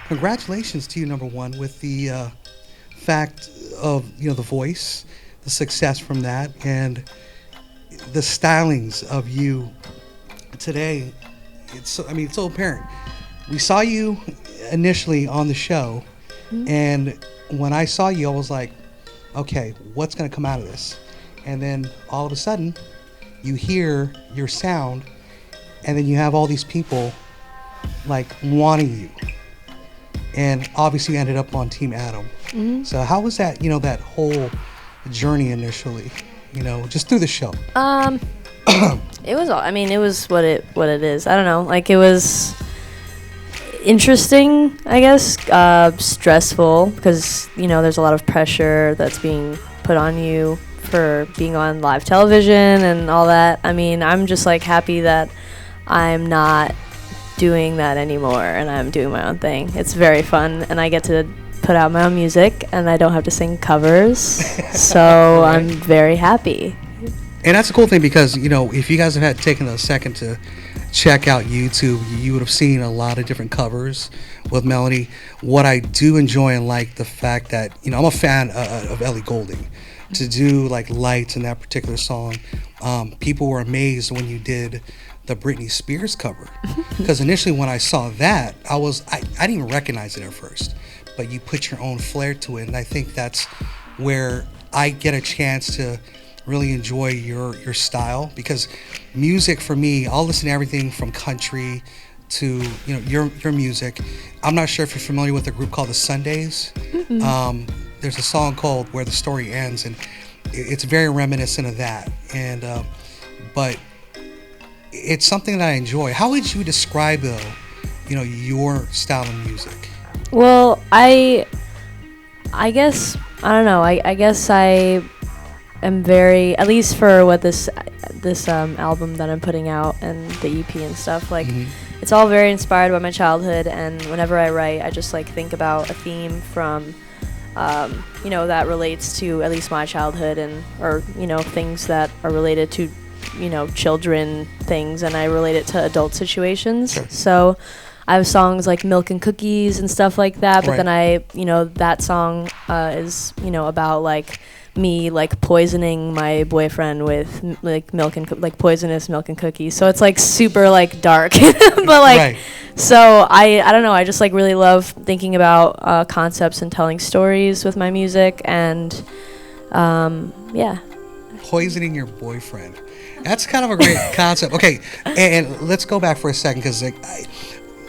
congratulations to you, number one, with the fact of the voice, the success from that, and the stylings of you today. It's so apparent. We saw you initially on the show, and when I saw you, I was like, okay, what's going to come out of this? And then all of a sudden, you hear your sound, and then you have all these people like wanting you. And obviously you ended up on Team Adam. So how was that, that whole journey initially, just through the show? It was it was what it is. I don't know. Like, it was interesting, I guess, stressful, because there's a lot of pressure that's being put on you for being on live television and all that. I'm just like happy that I'm not doing that anymore and I'm doing my own thing. It's very fun, and I get to put out my own music and I don't have to sing covers. So right. I'm very happy. And that's a cool thing, because if you guys have had taken a second to check out YouTube, you would have seen a lot of different covers with Melanie. What I do enjoy and like the fact that I'm a fan of Ellie Goulding. To do like Lights in that particular song, people were amazed when you did the Britney Spears cover, because initially when I saw that, I didn't even recognize it at first, but you put your own flair to it, and I think that's where I get a chance to really enjoy your style, because music for me, I'll listen to everything from country to your music. I'm not sure if you're familiar with a group called the Sundays. There's a song called Where the Story Ends, and it's very reminiscent of that, and but it's something that I enjoy. How would you describe, though, your style of music? Well, I guess, I don't know, I guess I am very, at least for what this album that I'm putting out and the EP and stuff, like, it's all very inspired by my childhood, and whenever I write, I just like think about a theme from that relates to at least my childhood, or things that are related to children things, and I relate it to adult situations. Sure. So I have songs like Milk and Cookies and stuff like that, but right. Then that song is about like me like poisoning my boyfriend with like poisonous milk and cookies. So it's like super like dark, but like right. So I don't know, I just like really love thinking about concepts and telling stories with my music, and yeah. Poisoning your boyfriend. That's kind of a great concept. Okay, and let's go back for a second, because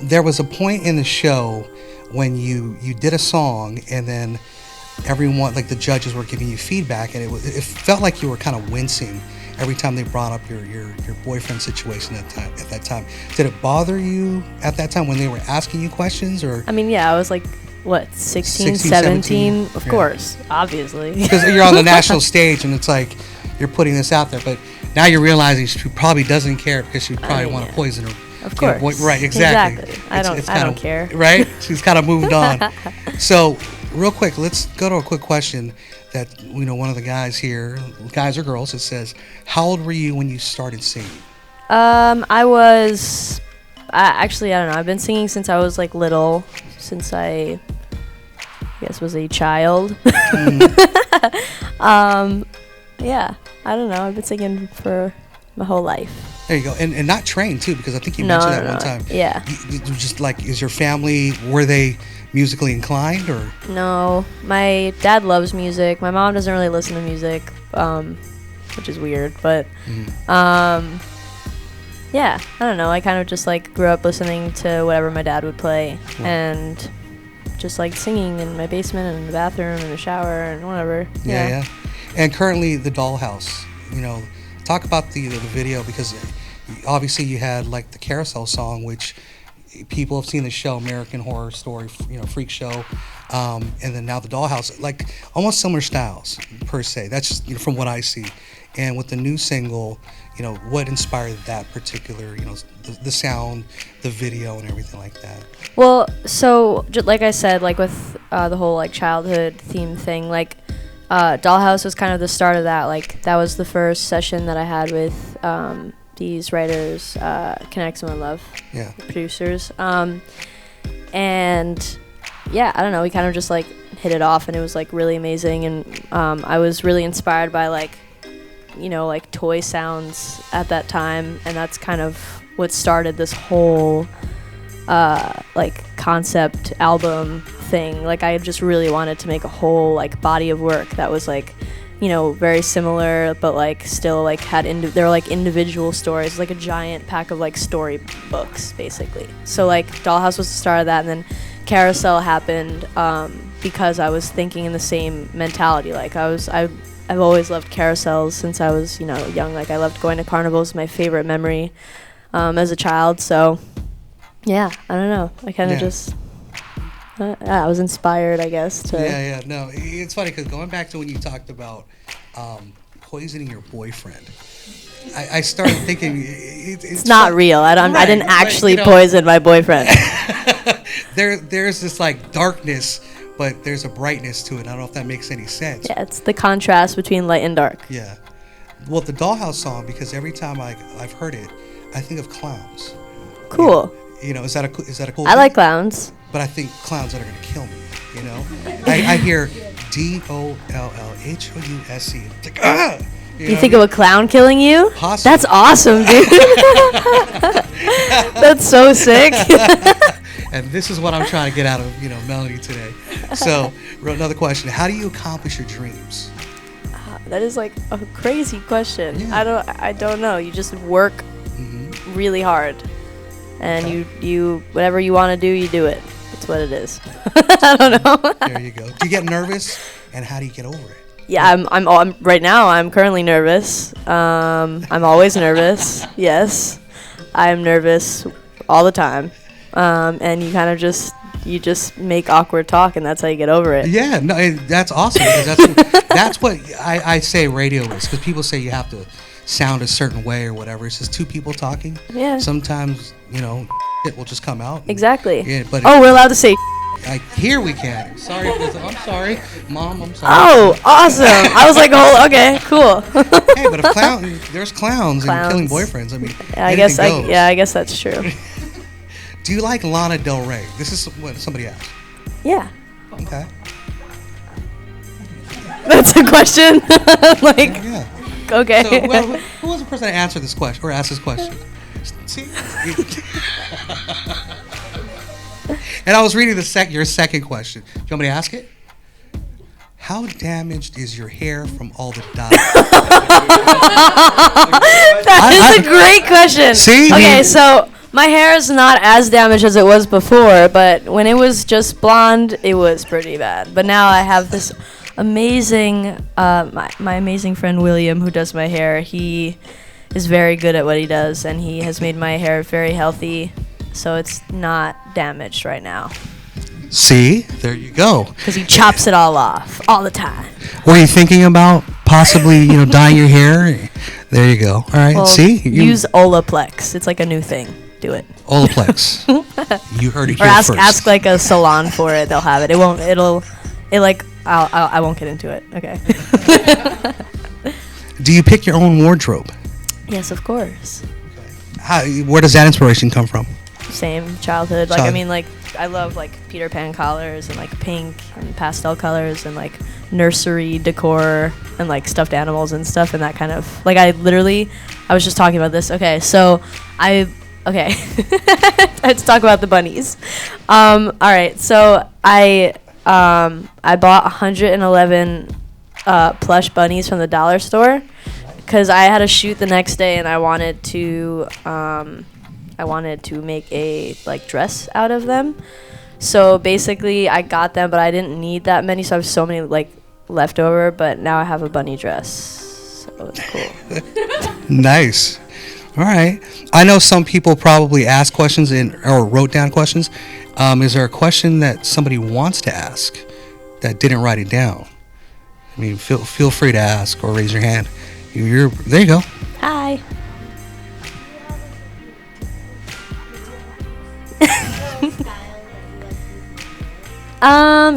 there was a point in the show when you did a song, and then everyone, like the judges, were giving you feedback, and it felt like you were kind of wincing every time they brought up your boyfriend situation at that time. Did it bother you at that time when they were asking you questions, or? Yeah, I was like, what, 16, 17? Of course, obviously. Because you're on the national stage, and it's like you're putting this out there, but now you're realizing she probably doesn't care, because she probably want to poison her. Of course. Right, exactly. I don't care. Right? She's kind of moved on. So, real quick, let's go to a quick question that, one of the guys here, guys or girls, it says, how old were you when you started singing? I was, actually, I don't know. I've been singing since I was like little, since I guess was a child. Yeah, I don't know. I've been singing for my whole life. There you go. And not trained, too, because I think you mentioned that one time. Yeah. You just like, is your family, were they musically inclined, or? No. My dad loves music. My mom doesn't really listen to music, which is weird. But, yeah, I don't know. I kind of just like grew up listening to whatever my dad would play. Yeah. And just like singing in my basement and in the bathroom and in the shower and whatever. Yeah. And currently the Dollhouse, talk about the video, because obviously you had like the Carousel song, which people have seen the show American Horror Story, Freak Show, and then now the Dollhouse, like almost similar styles per se. That's just from what I see. And with the new single, what inspired that particular, the sound, the video, and everything like that? Well, so like I said, like with the whole like childhood theme thing, like Dollhouse was kind of the start of that. Like that was the first session that I had with these writers, Connect Someone Love, producers, and yeah, I don't know. We kind of just like hit it off, and it was like really amazing. And I was really inspired by like, you know, like toy sounds at that time, and that's kind of what started this whole like concept album thing. Like I just really wanted to make a whole like body of work that was like, you know, very similar, but like still like had they were like individual stories, like a giant pack of like story books basically. So like Dollhouse was the start of that, and then Carousel happened because I was thinking in the same mentality. Like I've always loved carousels since I was, you know, young. Like I loved going to carnivals, my favorite memory as a child. So yeah, I don't know. I kind of just I was inspired, I guess. To Yeah. No, it's funny because going back to when you talked about poisoning your boyfriend, I started thinking it's not real. I didn't actually poison my boyfriend. There's this like darkness, but there's a brightness to it. I don't know if that makes any sense. Yeah, it's the contrast between light and dark. Yeah. Well, the Dollhouse song, because every time I've heard it, I think of clowns. Cool. You know, is that a cool I thing? like clowns. But I think clowns that are going to kill me, you know? I hear DOLLHOUSE. It's like, ah! You think of a clown killing you? Possibly. That's awesome, dude. That's so sick. And this is what I'm trying to get out of, you know, Melanie today. So, another question. How do you accomplish your dreams? That is like a crazy question. Yeah. I don't know. You just work really hard. And you whatever you want to do, you do it. That's what it is. I don't know. There you go. Do you get nervous? And how do you get over it? Yeah, I'm right now. I'm currently nervous. I'm always nervous. Yes, I'm nervous all the time. And you kind of just make awkward talk, and that's how you get over it. Yeah, no, that's awesome. Because that's what I say radio is. Because people say you have to sound a certain way or whatever. It's just two people talking. Yeah. Sometimes, you know, it will just come out. Exactly. Yeah, but we're allowed to say. Here we can. Sorry, I'm sorry, Mom. I'm sorry. Oh, awesome! I was like, oh, okay, cool. Hey, but if there's clowns and killing boyfriends. I mean, yeah, I guess that's true. Do you like Lana Del Rey? This is what somebody asked. Yeah. Okay. That's a question. Like. Yeah. Okay. So, well, who was the person that answered this question or asked this question? See. And I was reading your second question. Do you want me to ask it? How damaged is your hair from all the dye? That is a great question. See? Okay, so my hair is not as damaged as it was before, but when it was just blonde, it was pretty bad. But now I have this amazing, my amazing friend William, who does my hair. He is very good at what he does, and he has made my hair very healthy, so it's not damaged right now. See, there you go. Because he chops it all off all the time. Were you thinking about possibly, you know, dyeing your hair? There you go. All right. Well, see, use Olaplex. It's like a new thing. Do it. Olaplex. You heard it or here ask first. ask like a salon for it. They'll have it. It won't. I won't get into it. Okay. Do you pick your own wardrobe? Yes, of course. Where does that inspiration come from? Same childhood. Like I mean, like I love like Peter Pan collars and like pink and pastel colors and like nursery decor and like stuffed animals and stuff and that kind of like I was just talking about this. Okay, so let's talk about the bunnies. All right, so I bought 111 plush bunnies from the dollar store because I had a shoot the next day and I wanted to make a like dress out of them. So basically I got them, but I didn't need that many, so I have so many like left over, but now I have a bunny dress. So it's cool. Nice. All right. I know some people probably asked questions or wrote down questions. Is there a question that somebody wants to ask that didn't write it down? I mean, feel free to ask or raise your hand. There you go. Hi.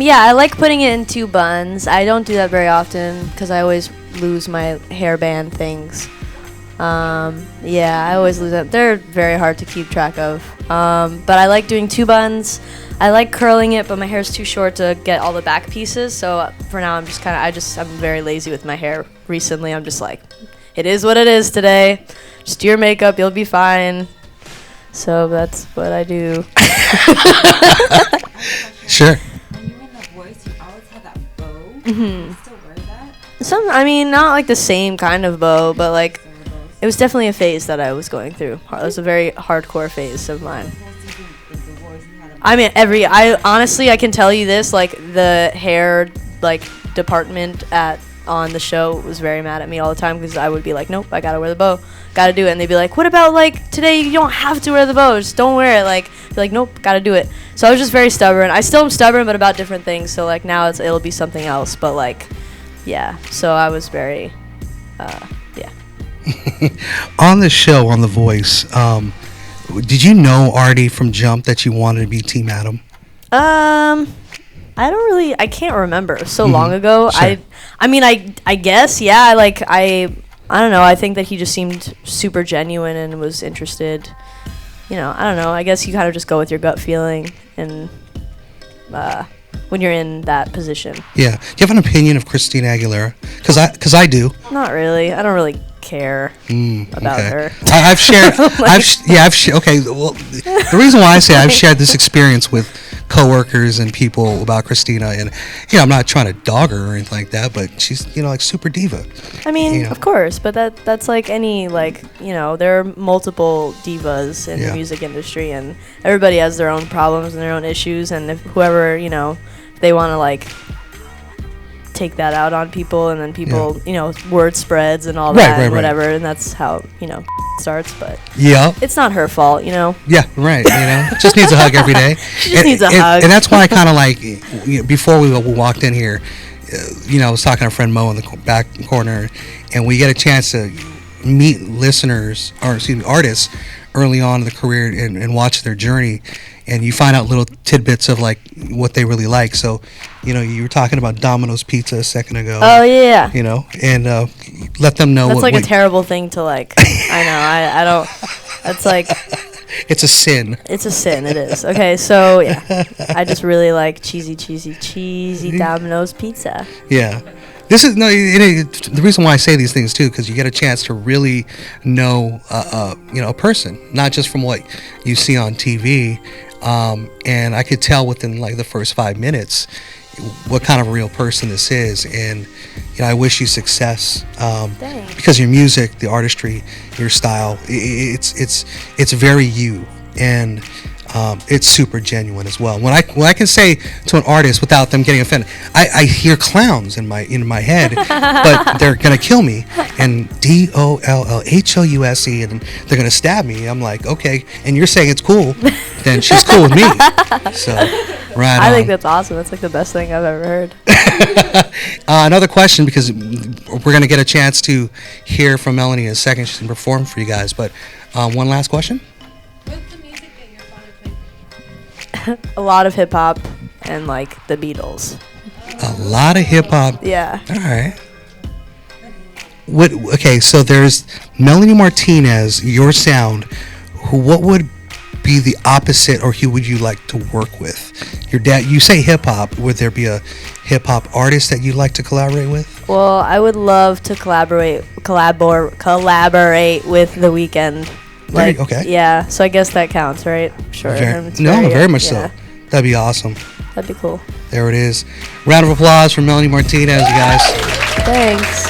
Yeah, I like putting it in two buns. I don't do that very often because I always lose my hairband things. Yeah, I always lose it. They're very hard to keep track of. But I like doing 2 buns. I like curling it, but my hair's too short to get all the back pieces. So for now, I'm just I'm very lazy with my hair. Recently, I'm just like, it is what it is today. Just do your makeup, you'll be fine. So that's what I do. Sure. When you were in The Voice, you always had that bow. Mm-hmm. You still wear that? I mean, not like the same kind of bow, but like, it was definitely a phase that I was going through. It was a very hardcore phase of mine. I mean, I honestly, I can tell you this, like, the hair, like, department on the show was very mad at me all the time because I would be like, nope, I gotta wear the bow, gotta do it. And they'd be like, what about, like, today you don't have to wear the bow, just don't wear it. Like, be like, nope, gotta do it. So I was just very stubborn. I still am stubborn, but about different things. So, like, now it'll be something else. But, like, yeah. So I was very, yeah. On the show, on The Voice, did you know Artie from Jump that you wanted to be Team Adam? I can't remember. It was so long ago. Sure. I mean, I guess, yeah. I don't know. I think that he just seemed super genuine and was interested. You know, I don't know. I guess you kind of just go with your gut feeling and when you're in that position. Yeah. Do you have an opinion of Christina Aguilera? Because I do. Not really. I don't really care about her. I've shared. Okay. Well, the reason why I say I've shared this experience with coworkers and people about Christina, and I'm not trying to dog her or anything like that, but she's like super diva. I mean, of course, but that's like any there are multiple divas in the music industry, and everybody has their own problems and their own issues, and if whoever they want to like take that out on people, and then people word spreads and all that and whatever, and that's how starts. But it's not her fault. Just needs a hug every day. She just needs a hug. And that's why I kind of like before we walked in here, I was talking to a friend Mo in the back corner, and we get a chance to meet artists early on in the career and watch their journey, and you find out little tidbits of like what they really like. So, you were talking about Domino's Pizza a second ago. Oh yeah. And let them know. That's like a terrible thing to like. I know. I don't. That's like. It's a sin. It's a sin. It is. Okay, so yeah, I just really like cheesy Domino's Pizza. Yeah. This is the reason why I say these things too, because you get a chance to really know, a person, not just from what you see on TV. And I could tell within like the first 5 minutes what kind of a real person this is, and I wish you success. Because your music, the artistry, your style, it's very you, and it's super genuine as well. When I can say to an artist without them getting offended, I hear clowns in my head, but they're gonna kill me, and DOLLHOUSE, and they're gonna stab me. I'm like, okay, and you're saying it's cool, then she's cool with me. So, right. I think that's awesome. That's like the best thing I've ever heard. Another question, because we're gonna get a chance to hear from Melanie in a second. She's gonna perform for you guys, but one last question. A lot of hip hop and like the Beatles. A lot of hip hop. Yeah. All right. Okay, so there's Melanie Martinez, your sound. What would be the opposite, or who would you like to work with? Your dad. You say hip hop. Would there be a hip hop artist that you'd like to collaborate with? Well, I would love to collaborate with The Weeknd. Like, okay. Yeah, so I guess that counts, right? Sure. Very much so. That'd be awesome. That'd be cool. There it is. Round of applause for Melanie Martinez, you guys. Thanks.